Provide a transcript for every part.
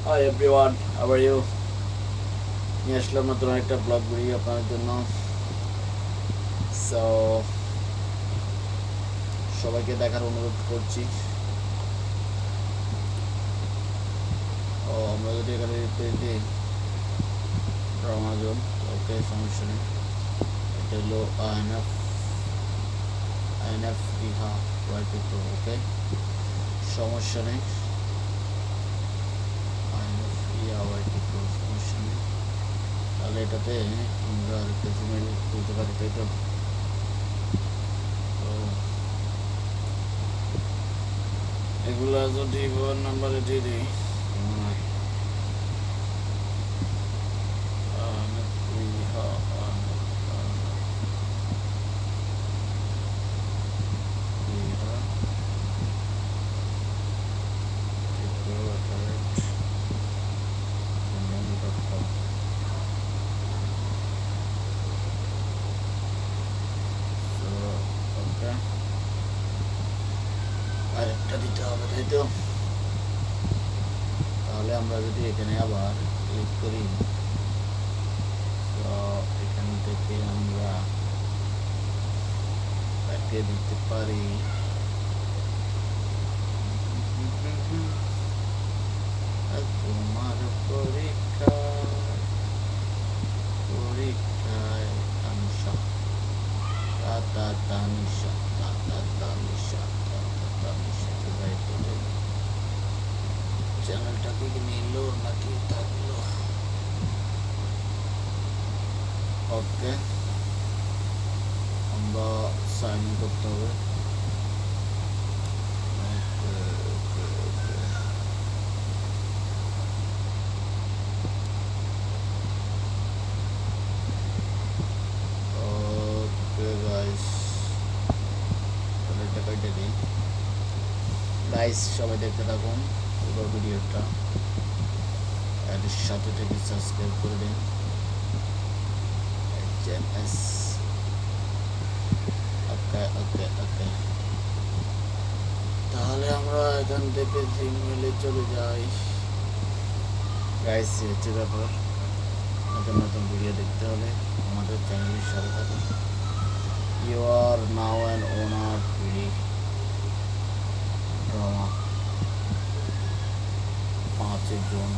High everyone, how are you? নিয়ে আসলাম নতুন একটা ব্লগ ভিডিও আপনাদের জন্য। সো সবাইকে দেখার অনুরোধ করছি। ও আমরা যদি এখানে রিপ্লেস দিই আমাজন, ওকে সমস্যা নেই। এটা হলো আইএনএফ ইহা রাইট টু, ওকে সমস্যা নেই। আইএনএফ ইহা রাইট টু সমস্যা নেই। তাহলে এটাতে আমরা রিপ্লেসমেন্ট তুলতে পারি, তাই তো? এগুলা যদি ফোন নাম্বারে দিয়ে দিই আরেকটা দিতে হবে, তাই তো? তাহলে আমরা যদি এখানে আবার ক্লিক করি, তো এখান থেকে আমরা একে দিতে পারি তোমার পরীক্ষায় তানিশা তাতা তানিশা তাতা তানিশা তাতা তানিশা। চ্যানেলটাকে কি নিল নাকি থাকলো? ওকে, আমরা সাইন ইন করতে হবে। ওকে গাইস, তাহলে এটা কেটে দিই। গাইস সবাই দেখতে থাকুন পুরো ভিডিওটা, এর সাথে থেকে সাবস্ক্রাইব করে দিন HMS। ওকে ওকে ওকে, তাহলে আমরা এখান থেকে জিমেলে চলে যাই। গাইস হচ্ছে ব্যাপার, নতুন নতুন ভিডিও দেখতে হলে আমাদের চ্যানেলের সাথে থাকুন। You are now an owner free drama 5 June.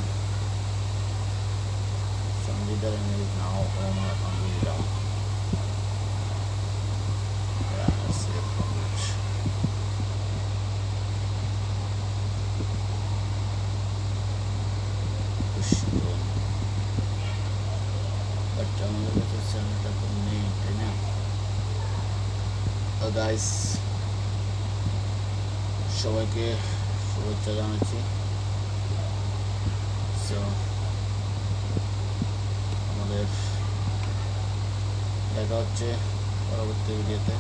সঞ্জিদার is now owner free drama. আমাদের কাছে চ্যানেলটা তো নেই, তাই না? গাইস সবাইকে শুভেচ্ছা জানাচ্ছি। সো আমাদের দেখা হচ্ছে পরবর্তী ভিডিওতে।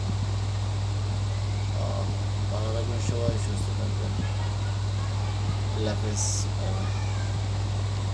ভালো থাকবেন সবাই, সুস্থ থাকবেন। আল্লাহ হাফেজ।